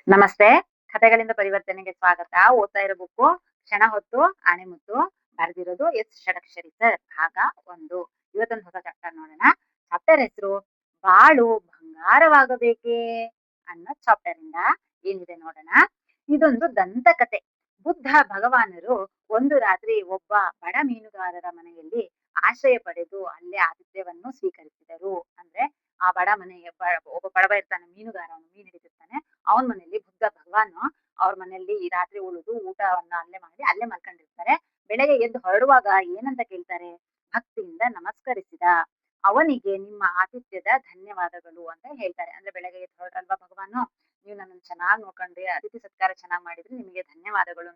ನಮಸ್ತೆ. ಕಥೆಗಳಿಂದ ಪರಿವರ್ತನೆಗೆ ಸ್ವಾಗತ. ಓದ್ತಾ ಇರೋ ಬುಕ್ಕು ಕ್ಷಣ ಹೊತ್ತು ಆಣೆಮುತ್ತು. ಬರೆದಿರೋದು ಎಸ್ ಷಡಕ್ಷರಿ ಸರ್. ಭಾಗ 1. ಇವತ್ತೊಂದು ಹೊಸ ಚಾಪ್ಟರ್ ನೋಡೋಣ. ಚಾಪ್ಟರ್ ಹೆಸರು ಬಾಳು ಬಂಗಾರವಾಗಬೇಕೇ ಅನ್ನೋ ಚಾಪ್ಟರ್ ಇಂದ ಏನಿದೆ ನೋಡೋಣ. ಇದೊಂದು ದಂತಕತೆ. ಬುದ್ಧ ಭಗವಾನರು ಒಂದು ರಾತ್ರಿ ಒಬ್ಬ ಬಡ ಮೀನುಗಾರರ ಮನೆಯಲ್ಲಿ ಆಶ್ರಯ ಪಡೆದು ಅಲ್ಲೇ ಆತಿಥ್ಯವನ್ನು ಸ್ವೀಕರಿಸಿದರು. ಅಂದ್ರೆ ಆ ಬಡ ಮನೆಗೆ ಒಬ್ಬ ಬಡವ ಇರ್ತಾನೆ, ಮೀನುಗಾರ, ಅವನು ಮೀನ್ ಹಿಡಿತಿರ್ತಾನೆ. ಅವನ ಮನೆಯಲ್ಲಿ ಬುದ್ಧ ಭಗವಾನ್ ಅವ್ರ ಮನೆಯಲ್ಲಿ ಈ ರಾತ್ರಿ ಉಳಿದು ಊಟವನ್ನ ಅಲ್ಲೇ ಮಾಡಿ ಅಲ್ಲೇ ಮಲ್ಕೊಂಡಿರ್ತಾರೆ. ಬೆಳಗ್ಗೆ ಎದ್ದು ಹೊರಡುವಾಗ ಏನಂತ ಕೇಳ್ತಾರೆ? ಭಕ್ತಿಯಿಂದ ನಮಸ್ಕರಿಸಿದ. ಅವನಿಗೆ ನಿಮ್ಮ ಆತಿಥ್ಯದ ಧನ್ಯವಾದಗಳು ಅಂತ ಹೇಳ್ತಾರೆ. ಅಂದ್ರೆ ಬೆಳಗ್ಗೆ ಎದ್ದು ಹೊರಟಲ್ವಾ ಭಗವಾನು, ನೀವು ನನ್ನನ್ನು ಚೆನ್ನಾಗಿ ನೋಡ್ಕೊಂಡ್ರಿ, ಅತಿಥಿ ಸತ್ಕಾರ ಚೆನ್ನಾಗಿ ಮಾಡಿದ್ರಿ, ನಿಮಗೆ ಧನ್ಯವಾದಗಳು,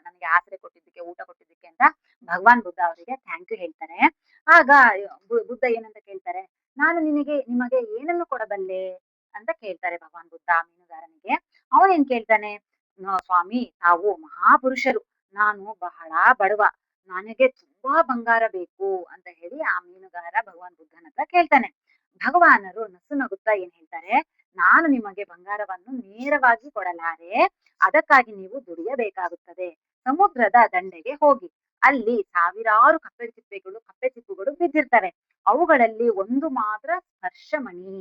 ನನಗೆ ಆಸರೆ ಕೊಟ್ಟಿದ್ದಕ್ಕೆ, ಊಟ ಕೊಟ್ಟಿದ್ದಕ್ಕೆ ಅಂತ ಭಗವಾನ್ ಬುದ್ಧ ಅವರಿಗೆ ಥ್ಯಾಂಕ್ ಯು ಹೇಳ್ತಾರೆ. ಆಗ ಬುದ್ಧ ಏನಂತ ಕೇಳ್ತಾರೆ? ನಾನು ನಿಮಗೆ ಏನನ್ನು ಕೊಡಬಲ್ಲೆ ಅಂತ ಕೇಳ್ತಾರೆ ಭಗವಾನ್ ಬುದ್ಧ ಮೀನುಗಾರನಿಗೆ. ಅವನೇನ್ ಕೇಳ್ತಾನೆ? ಸ್ವಾಮಿ, ತಾವು ಮಹಾಪುರುಷರು, ನಾನು ಬಹಳ ಬಡವ, ನನಗೆ ತುಂಬಾ ಬಂಗಾರ ಬೇಕು ಅಂತ ಹೇಳಿ ಆ ಮೀನುಗಾರ ಭಗವಾನ್ ಬುದ್ಧನ ಹತ್ರ ಕೇಳ್ತಾನೆ. ಭಗವಾನರು ನಸು ನಗುತ್ತಾ ಏನ್ ಹೇಳ್ತಾರೆ? ನಾನು ನಿಮಗೆ ಬಂಗಾರವನ್ನು ನೇರವಾಗಿ ಕೊಡಲಾರೆ, ಅದಕ್ಕಾಗಿ ನೀವು ದುಡಿಯಬೇಕಾಗುತ್ತದೆ. ಸಮುದ್ರದ ದಂಡೆಗೆ ಹೋಗಿ, ಅಲ್ಲಿ ಸಾವಿರಾರು ಕಪ್ಪೆ ಚಿಪ್ಪುಗಳು ಬಿದ್ದಿರ್ತವೆ. ಅವುಗಳಲ್ಲಿ ಒಂದು ಮಾತ್ರ ಸ್ಪರ್ಶಮಣಿ.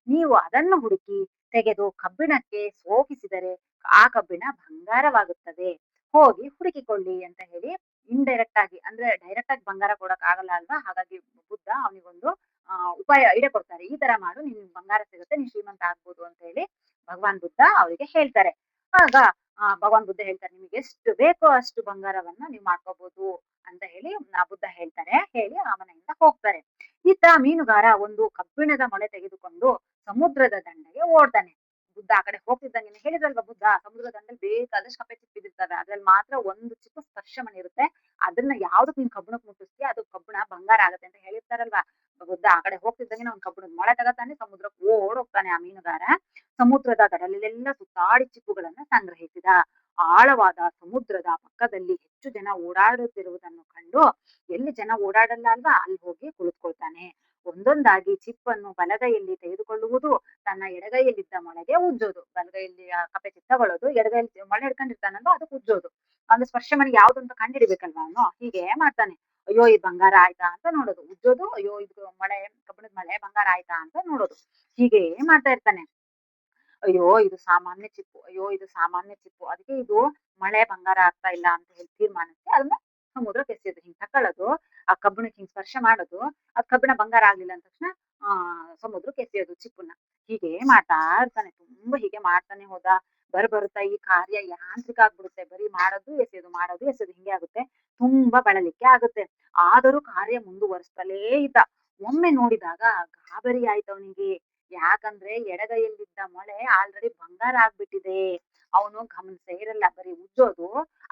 ನೀವು ಅದನ್ನು ಹುಡುಕಿ ತೆಗೆದು ಕಬ್ಬಿಣಕ್ಕೆ ಸೋಕಿಸಿದರೆ ಆ ಕಬ್ಬಿಣ ಬಂಗಾರವಾಗುತ್ತದೆ. ಹೋಗಿ ಹುಡುಕಿಕೊಳ್ಳಿ ಅಂತ ಹೇಳಿ ಇಂಡೈರೆಕ್ಟ್ ಆಗಿ, ಅಂದ್ರೆ ಡೈರೆಕ್ಟ್ ಆಗಿ ಬಂಗಾರ ಕೊಡಕ್ ಆಗಲ್ಲ ಅಲ್ವಾ, ಹಾಗಾಗಿ ಬುದ್ಧ ಅವನಿಗೊಂದು ಉಪಾಯ ಐಡಿಯಾ ಕೊಡ್ತಾರೆ. ಈ ತರ ಮಾಡು, ನಿನ್ ಬಂಗಾರ ಸಿಗುತ್ತೆ, ನೀನ್ ಶ್ರೀಮಂತ ಆಗ್ಬೋದು ಅಂತ ಹೇಳಿ ಭಗವಾನ್ ಬುದ್ಧ ಅವರಿಗೆ ಹೇಳ್ತಾರೆ. ಆಗ ಭಗವಾನ್ ಬುದ್ಧ ಹೇಳ್ತಾರೆ, ನಿಮ್ಗೆ ಎಷ್ಟು ಬೇಕೋ ಅಷ್ಟು ಬಂಗಾರವನ್ನ ನೀವು ಮಾಡ್ಕೋಬಹುದು ಅಂತ ಹೇಳಿ ಬುದ್ಧ ಹೇಳ್ತಾರೆ. ಹೇಳಿ ಆ ಮನೆಯಿಂದ ಹೋಗ್ತಾರೆ. ಈತ ಮೀನುಗಾರ ಒಂದು ಕಬ್ಬಿಣದ ಮೊಳೆ ತೆಗೆದುಕೊಂಡು ಸಮುದ್ರದ ದಂಡೆಗೆ ಓಡ್ತಾನೆ. ಬುದ್ಧ ಆ ಕಡೆ ಹೋಗ್ತಿದ್ದಂಗೆ, ಹೇಳಿದ್ರಲ್ವಾ ಬುದ್ಧ, ಸಮುದ್ರದ ದಂಡೆಗೆ ಬೇಕಾದಷ್ಟು ಕಪ್ಪೆ ಚಿಪ್ಪಿದಿರ್ತವೆ, ಅದ್ರಲ್ಲಿ ಮಾತ್ರ ಒಂದು ಚಿಕ್ಕ ಸ್ಪರ್ಶಮಣಿ ಇರುತ್ತೆ, ಅದನ್ನ ಯಾವ್ದಕ್ ನೀನ್ ಕಬ್ಬಿಣಕ್ ಮುಟ್ಟಿಸ್ತೀಯ ಅದು ಕಬ್ಬಿಣ ಬಂಗಾರ ಆಗತ್ತೆ ಅಂತ ಹೇಳಿರ್ತಾರಲ್ವಾ. ಬುದ್ಧ ಆ ಕಡೆ ಹೋಗ್ತಿದ್ದಂಗೆ ಅವ್ನು ಕಬ್ಬಿಣದ ಮೊಳೆ ತಗತಾನೆ, ಸಮುದ್ರಕ್ಕೆ ಓಡ್ ಹೋಗ್ತಾನೆ ಆ ಮೀನುಗಾರ. ಸಮುದ್ರದ ದಡಲೆಲ್ಲ ಸುತ್ತಾಡಿ ಚಿಪ್ಪುಗಳನ್ನ ಸಂಗ್ರಹಿಸಿದ. ಆಳವಾದ ಸಮುದ್ರದ ಪಕ್ಕದಲ್ಲಿ ಹೆಚ್ಚು ಜನ ಓಡಾಡುತ್ತಿರುವುದನ್ನು ಕಂಡು, ಎಲ್ಲಿ ಜನ ಓಡಾಡಲ್ಲ ಅಲ್ವಾ ಅಲ್ಲಿ ಹೋಗಿ ಕುಳಿತುಕೊಳ್ತಾನೆ. ಒಂದೊಂದಾಗಿ ಚಿಪ್ಪನ್ನು ಬಲಗೈಯಲ್ಲಿ ತೆಗೆದುಕೊಳ್ಳುವುದು, ತನ್ನ ಎಡಗೈಯಲ್ಲಿದ್ದ ಮೊಳೆಗೆ ಉಜ್ಜೋದು. ಬಲಗೈಯಲ್ಲಿ ಕಪ್ಪೆ ಚಿಪ್ ತಗೊಳ್ಳೋದು, ಎಡಗೈಯಲ್ಲಿ ಮೊಳೆ ಹಿಡ್ಕೊಂಡಿರ್ತಾನಲ್ವಾ ಅದಕ್ಕೆ ಉಜ್ಜೋದು. ಅಂದ್ರೆ ಸ್ಪರ್ಶಮಣಿ ಯಾವ್ದು ಅಂತ ಕಂಡಿಡಿಬೇಕಲ್ವಾ ಅವನು, ಹೀಗೆ ಮಾಡ್ತಾನೆ. ಅಯ್ಯೋ ಇದು ಬಂಗಾರ ಆಯ್ತಾ ಅಂತ ನೋಡೋದು, ಉಜ್ಜೋದು, ಅಯ್ಯೋ ಇದು ಕಬ್ಬಿಣದ ಮಳೆ ಬಂಗಾರ ಆಯ್ತಾ ಅಂತ ನೋಡೋದು, ಹೀಗೆ ಮಾಡ್ತಾ ಇರ್ತಾನೆ. ಅಯ್ಯೋ ಇದು ಸಾಮಾನ್ಯ ಚಿಪ್ಪು, ಅಯ್ಯೋ ಇದು ಸಾಮಾನ್ಯ ಚಿಪ್ಪು, ಅದಕ್ಕೆ ಇದು ಮಳೆ ಬಂಗಾರ ಆಗ್ತಾ ಇಲ್ಲ ಅಂತ ಹೇಳಿ ತೀರ್ಮಾನಿಸಿ ಅದನ್ನ ಸಮುದ್ರಕ್ಕೆ ಎಸೆಯೋದು. ಹಿಂಗ್ ತಕೊಳ್ಳೋದು, ಆ ಕಬ್ಬಿಣಕ್ಕೆ ಹಿಂಗ್ ಸ್ಪರ್ಶ ಮಾಡೋದು, ಅದ್ ಕಬ್ಬಿಣ ಬಂಗಾರ ಆಗ್ಲಿಲ್ಲ ಅಂದ ತಕ್ಷಣ ಸಮುದ್ರಕ್ಕೆ ಎಸೆಯೋದು ಚಿಪ್ಪನ್ನ. ಹೀಗೆ ಮಾಡ್ತಾ ಇರ್ತಾನೆ, ತುಂಬಾ ಹೀಗೆ ಮಾಡ್ತಾನೆ ಹೋದ. ಬರುತ್ತಾ ಈ ಕಾರ್ಯ ಯಾಂತ್ರಿಕ ಆಗ್ಬಿಡುತ್ತೆ. ಬರೀ ಮಾಡೋದು ಎಸೆಯೋದು ಹಿಂಗೆ ಆಗುತ್ತೆ. ತುಂಬಾ ಬಳಲಿಕೆ ಆಗುತ್ತೆ. ಆದರೂ ಕಾರ್ಯ ಮುಂದುವರಿಸ್ತಲೇ ಇದ್ದ. ಒಮ್ಮೆ ನೋಡಿದಾಗ ಗಾಬರಿ ಆಯ್ತು ಅವನಿಗೆ. ಯಾಕಂದ್ರೆ ಎಡಗೈಯಲ್ಲಿದ್ದ ಮೊಳೆ ಆಲ್ರೆಡಿ ಬಂಗಾರ ಆಗ್ಬಿಟ್ಟಿದೆ. ಅವನು ಗಮನಿಸೇ ಇರಲ್ಲ, ಬರೀ ಉಜ್ಜೋದು,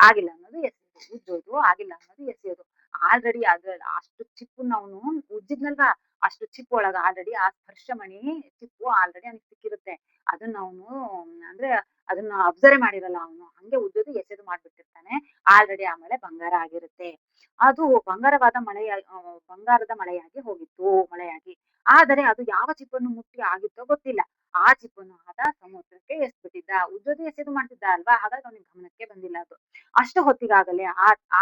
ಆಗಿಲ್ಲ ಅನ್ನೋದು ಎಸೆಯೋದು, ಉಜ್ಜೋದು, ಆಗಿಲ್ಲ ಅನ್ನೋದು ಎಸೆಯೋದು. ಆಲ್ರೆಡಿ ಅದ್ರಲ್ಲಿ ಅಷ್ಟು ಚಿಪ್ಪನ್ನ ಅವನು ಉಜ್ಜಿದ್ನಲ್ವಾ, ಅಷ್ಟು ಚಿಪ್ಪು ಒಳಗ ಆಲ್ರೆಡಿ ಆ ಸ್ಪರ್ಶಮಣಿ ಚಿಪ್ಪು ಆಲ್ರೆಡಿ ಅವ್ನಿಗೆ ಸಿಕ್ಕಿರುತ್ತೆ. ಅದನ್ನ ಅವನು ಅಂದ್ರೆ ಅದನ್ನ ಅಬ್ಸರ್ವ್ ಮಾಡಿರಲ್ಲ ಅವನು, ಹಂಗೆ ಉಜ್ಜೋದು ಎಸೆದು ಮಾಡ್ಬಿಟ್ಟಿರ್ತಾನೆ. ಆಲ್ರೆಡಿ ಆ ಮಳೆ ಬಂಗಾರ ಆಗಿರುತ್ತೆ. ಅದು ಬಂಗಾರದ ಮಳೆಯಾಗಿ. ಆದರೆ ಅದು ಯಾವ ಚಿಪ್ಪನ್ನು ಮುಟ್ಟಿ ಆಗಿತ್ತೋ ಗೊತ್ತಿಲ್ಲ. ಆ ಚಿಪ್ಪನ್ನು ಆತ ಸಮುದ್ರಕ್ಕೆ ಎಸ್ಬಿಟ್ಟಿದ್ದ. ಉಜ್ಜೋದು ಎಸೆದು ಮಾಡ್ತಿದ್ದ ಅಲ್ವಾ, ಹಾಗಾಗಿ ಅವನಿಗೆ ಗಮನಕ್ಕೆ ಬಂದಿಲ್ಲ ಅದು. ಅಷ್ಟು ಹೊತ್ತಿಗಾಗಲೇ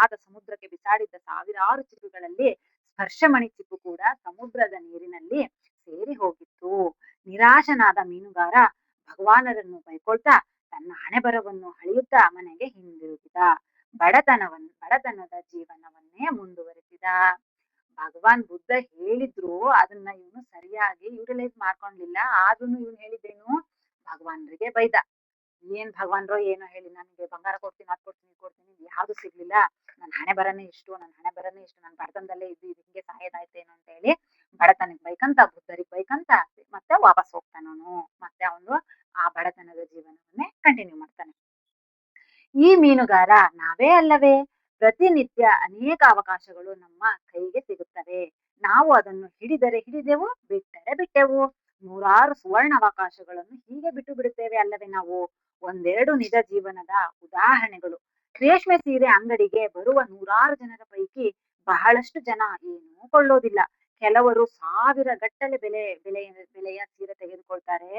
ಆತ ಸಮುದ್ರಕ್ಕೆ ಬಿಸಾಡಿದ್ದ ಸಾವಿರಾರು ಚಿಪ್ಪುಗಳಲ್ಲಿ ಸ್ಪರ್ಶಮಣಿ ಚಿಪ್ಪು ಕೂಡ ಸಮುದ್ರದ ನೀರಿನಲ್ಲಿ ಸೇರಿ ಹೋಗಿತ್ತು. ನಿರಾಶನಾದ ಮೀನುಗಾರ ಭಗವಾನರನ್ನು ಬೈಕೊಳ್ತಾ ತನ್ನ ಹಣೆಬರವನ್ನು ಹಳೆಯುತ್ತಾ ಮನೆಗೆ ಹಿಂದಿರುಗಿದ. ಬಡತನದ ಜೀವನವನ್ನೇ ಮುಂದುವರೆಸಿದ. ಭಗವಾನ್ ಬುದ್ಧ ಹೇಳಿದ್ರು, ಅದನ್ನ ಇವನು ಸರಿಯಾಗಿ ಯುಟಿಲೈಸ್ ಮಾಡ್ಕೊಂಡ್ಲಿಲ್ಲ. ಆದ್ರೂ ಇವನು ಹೇಳಿದ್ದೇನು? ಭಗವಾನ್ರಿಗೆ ಬೈದ. ಏನ್ ಭಗವಾನ್ರೋ ಏನೋ ಹೇಳಿ, ನನಗೆ ಬಂಗಾರ ಕೊಡ್ತೀನಿ, ಅದ್ ಕೊಡ್ತೀನಿ, ಇದ್ ಕೊಡ್ತೀನಿ, ಯಾವ್ದು ಸಿಗ್ಲಿಲ್ಲ, ನನ್ನ ಹಣೆ ಬರನೇ ಇಷ್ಟು, ನನ್ನ ಬಡತನದಲ್ಲೇ ಇದು ಹಿಂಗೆ ಸಾಯೋದಾಯ್ತೇನೋ ಅಂತ ಹೇಳಿ ಬುದ್ಧರಿಗೆ ಬೈಕಂತ ಮತ್ತೆ ವಾಪಸ್ ಹೋಗ್ತಾನವನು. ಮತ್ತೆ ಅವನು ಆ ಬಡತನದ ಜೀವನವನ್ನೇ ಕಂಟಿನ್ಯೂ ಮಾಡ್ತಾನೆ. ಈ ಮೀನುಗಾರ ನಾವೇ ಅಲ್ಲವೇ? ಪ್ರತಿನಿತ್ಯ ಅನೇಕ ಅವಕಾಶಗಳು ನಮ್ಮ ಕೈಗೆ ಸಿಗುತ್ತವೆ. ನಾವು ಅದನ್ನು ಹಿಡಿದರೆ ಹಿಡಿದೆವು, ಬಿಟ್ಟರೆ ಬಿಟ್ಟೆವು. ನೂರಾರು ಸುವರ್ಣ ಅವಕಾಶಗಳನ್ನು ಹೀಗೆ ಬಿಟ್ಟು ಬಿಡುತ್ತೇವೆ ಅಲ್ಲವೇ ನಾವು? ಒಂದೆರಡು ನಿಜ ಜೀವನದ ಉದಾಹರಣೆಗಳು. ರೇಷ್ಮೆ ಸೀರೆ ಅಂಗಡಿಗೆ ಬರುವ ನೂರಾರು ಜನರ ಪೈಕಿ ಬಹಳಷ್ಟು ಜನ ಏನೂ ಕೊಳ್ಳೋದಿಲ್ಲ. ಕೆಲವರು ಸಾವಿರ ಗಟ್ಟಲೆ ಬೆಲೆಯ ಸೀರೆ ತೆಗೆದುಕೊಳ್ತಾರೆ.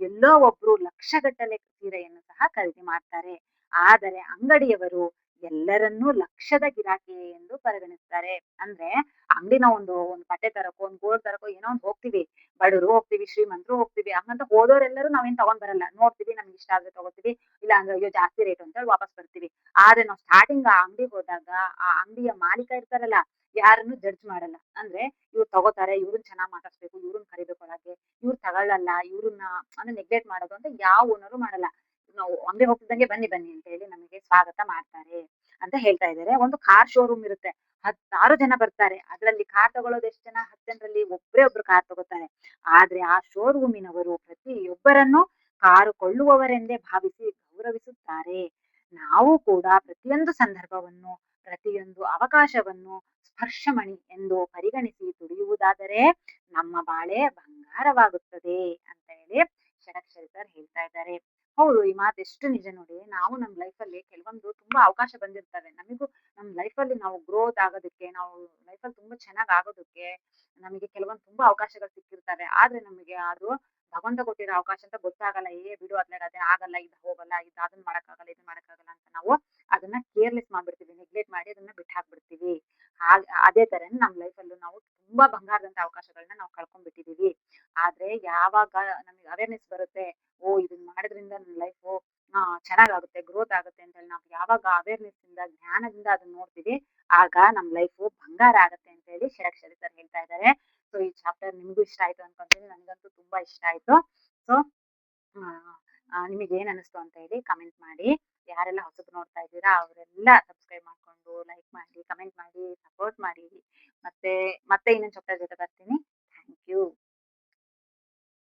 ಎಲ್ಲೋ ಒಬ್ರು ಲಕ್ಷಗಟ್ಟಲೆ ಸೀರೆಯನ್ನು ಸಹ ಖರೀದಿ ಮಾಡ್ತಾರೆ. ಆದರೆ ಅಂಗಡಿಯವರು ಎಲ್ಲರನ್ನೂ ಲಕ್ಷದ ಗಿರಾಕಿ ಎಂದು ಪರಿಗಣಿಸ್ತಾರೆ. ಅಂದ್ರೆ ಅಂಗಡಿ ನಾವು ಒಂದು ಬಟ್ಟೆ ತರಕೋ, ಒಂದು ಗೋಲ್ಡ್ ತರಕೋ ಏನೋ ಒಂದು ಹೋಗ್ತೀವಿ. ಬಡವರು ಹೋಗ್ತೀವಿ, ಶ್ರೀಮಂತರು ಹೋಗ್ತೀವಿ. ಹಂಗಂತ ಹೋದೋರೆಲ್ಲರೂ ನಾವೇನ್ ತಗೊಂಡ್ ಬರಲ್ಲ. ನೋಡ್ತೀವಿ, ನಮ್ಗೆ ಇಷ್ಟ ಆದ್ರೆ ತಗೋತೀವಿ. ಇಲ್ಲ ಅಂದ್ರೆ ಅಯ್ಯೋ ಜಾಸ್ತಿ ರೇಟ್ ಅಂತ ಹೇಳಿ ವಾಪಸ್ ಬರ್ತೀವಿ. ಆದ್ರೆ ನಾವು ಸ್ಟಾರ್ಟಿಂಗ್ ಆ ಅಂಗಡಿಗೆ ಹೋದಾಗ ಆ ಅಂಗಡಿಯ ಮಾಲೀಕ ಇರ್ತಾರಲ್ಲ, ಯಾರನ್ನು ಜಡ್ಜ್ ಮಾಡಲ್ಲ. ಅಂದ್ರೆ ಇವ್ರು ತಗೋತಾರೆ, ಇವ್ರನ್ನ ಚೆನ್ನಾಗ್ ಮಾತಾಡ್ಸ್ಬೇಕು, ಇವ್ರನ್ನ ಕರಿಬೇಕು ಒಳಗೆ, ಇವ್ರು ತಗೊಳ್ಳಲ್ಲ, ಇವ್ರನ್ನ ಅಂದ್ರೆ ನೆಗ್ಲೆಕ್ಟ್ ಮಾಡೋದು ಅಂತ ಯಾವ ಓನರು ಮಾಡಲ್ಲ. ನಾವು ಅಂಗಡಿ ಹೋಗ್ತಿದ್ದಂಗೆ ಬನ್ನಿ ಬನ್ನಿ ಅಂತ ಹೇಳಿ ನಮಗೆ ಸ್ವಾಗತ ಮಾಡ್ತಾರೆ ಅಂತ ಹೇಳ್ತಾ ಇದ್ದಾರೆ. ಒಂದು ಕಾರ್ ಶೋರೂಮ್ ಇರುತ್ತೆ. 10 ಜನ ಬರ್ತಾರೆ. ಅದ್ರಲ್ಲಿ ಕಾರ್ ತಗೊಳ್ಳೋದು ಎಷ್ಟು ಜನ? 10 ಜನರಲ್ಲಿ ಒಬ್ರೇ ಒಬ್ರು ಕಾರ್ ತಗೋತಾರೆ. ಆದ್ರೆ ಆ ಶೋರೂಮಿನವರು ಪ್ರತಿಯೊಬ್ಬರನ್ನು ಕಾರು ಕೊಳ್ಳುವವರೆಂದೇ ಭಾವಿಸಿ ಗೌರವಿಸುತ್ತಾರೆ. ನಾವು ಕೂಡ ಪ್ರತಿಯೊಂದು ಸಂದರ್ಭವನ್ನು, ಪ್ರತಿಯೊಂದು ಅವಕಾಶವನ್ನು ಸ್ಪರ್ಶಮಣಿ ಎಂದು ಪರಿಗಣಿಸಿ ದುಡಿಯುವುದಾದರೆ ನಮ್ಮ ಬಾಳೆ ಬಂಗಾರವಾಗುತ್ತದೆ ಅಂತ ಹೇಳಿ ಷಡಕ್ಷರಿ ಸರ್ ಹೇಳ್ತಾ ಇದ್ದಾರೆ. ಹೌದು, ಈ ಮಾತು ಎಷ್ಟು ನಿಜ ನೋಡಿ. ನಾವು ನಮ್ಮ ಲೈಫಲ್ಲಿ ಕೆಲವೊಂದು ತುಂಬಾ ಅವಕಾಶ ಬಂದಿರ್ತವೆ. ನಮಿಗೂ ನಮ್ಮ ಲೈಫಲ್ಲಿ ನಾವು ಗ್ರೋತ್ ಆಗೋದಕ್ಕೆ, ನಾವು ಲೈಫಲ್ಲಿ ತುಂಬಾ ಚೆನ್ನಾಗ್ ಆಗೋದಕ್ಕೆ ನಮಗೆ ಕೆಲವೊಂದು ತುಂಬಾ ಅವಕಾಶಗಳು ಸಿಕ್ಕಿರ್ತವೆ. ಆದ್ರೆ ನಮಗೆ ಅದು ಭಗವಂತ ಕೊಟ್ಟಿರೋ ಅವಕಾಶ ಅಂತ ಗೊತ್ತಾಗಲ್ಲ. ಏ ಬಿಡು ಅದ್ರಾಗ ಅದೇ ಆಗಲ್ಲ, ಇದು ಹೋಗಲ್ಲ, ಇದು ಅದನ್ನ ಮಾಡಕ್ಕಾಗಲ್ಲ, ಇದನ್ನ ಮಾಡಕ್ಕಾಗಲ್ಲ ಅಂತ ನಾವು ಅದನ್ನ ಕೇರ್ಲೆಸ್ ಮಾಡ್ಬಿಡ್ತೀವಿ, ನೆಗ್ಲೆಕ್ಟ್ ಮಾಡಿ ಅದನ್ನ ಬಿಟ್ಟು ಹಾಕ್ಬಿಡ್ತೀವಿ. ಅದೇ ತರನೇ ನಮ್ಮ ಲೈಫಲ್ಲೂ ನಾವು ತುಂಬಾ ಬಂಗಾರದಂತ ಅವಕಾಶಗಳನ್ನ ನಾವು ಕಳ್ಕೊಂಡ್ಬಿಟ್ಟಿದೀವಿ. ಆದ್ರೆ ಯಾವಾಗ ನಮಗೆ ಅವೇರ್ನೆಸ್ ಬರುತ್ತೆ, ಓ ಇದನ್ನ ಮಾಡೋದ್ರಿಂದ ನನ್ನ ಲೈಫು ಚೆನ್ನಾಗಾಗುತ್ತೆ, ಗ್ರೋತ್ ಆಗುತ್ತೆ ಅಂತ ಹೇಳಿ ನಾವು ಯಾವಾಗ ಅವೇರ್ನೆಸ್ ಇಂದ, ಜ್ಞಾನದಿಂದ ಅದನ್ನ ನೋಡ್ತೀವಿ, ಆಗ ನಮ್ಮ ಲೈಫು ಬಂಗಾರ ಆಗತ್ತೆ ಅಂತ ಹೇಳಿ ಷಡಕ್ಷರಿ ಸರ್ ಹೇಳ್ತಾ ಇದ್ದಾರೆ. ಸೊ ಈ ಚಾಪ್ಟರ್ ನಿಮ್ಗೂ ಇಷ್ಟ ಆಯ್ತು ಅನ್ಕೊಂತೀನಿ. ನನಗಂತೂ ತುಂಬಾ ಇಷ್ಟ ಆಯ್ತು. ಸೊ ನಿಮಗೆ ಏನ್ ಅನಿಸ್ತು ಅಂತ ಹೇಳಿ ಕಮೆಂಟ್ ಮಾಡಿ. ಯಾರೆಲ್ಲ ಹೊಸಬ್ರು ನೋಡ್ತಾ ಇದ್ದೀರಾ ಅವರೆಲ್ಲ ಸಬ್ಸ್ಕ್ರೈಬ್ ಮಾಡ್ಕೊಂಡು, ಲೈಕ್ ಮಾಡಿ, ಕಮೆಂಟ್ ಮಾಡಿ, ಸಪೋರ್ಟ್ ಮಾಡಿ. ಮತ್ತೆ ಮತ್ತೆ ಇನ್ನೊಂದು ಚಾಪ್ಟರ್ ಜೊತೆ ಬರ್ತೀನಿ. Thank you.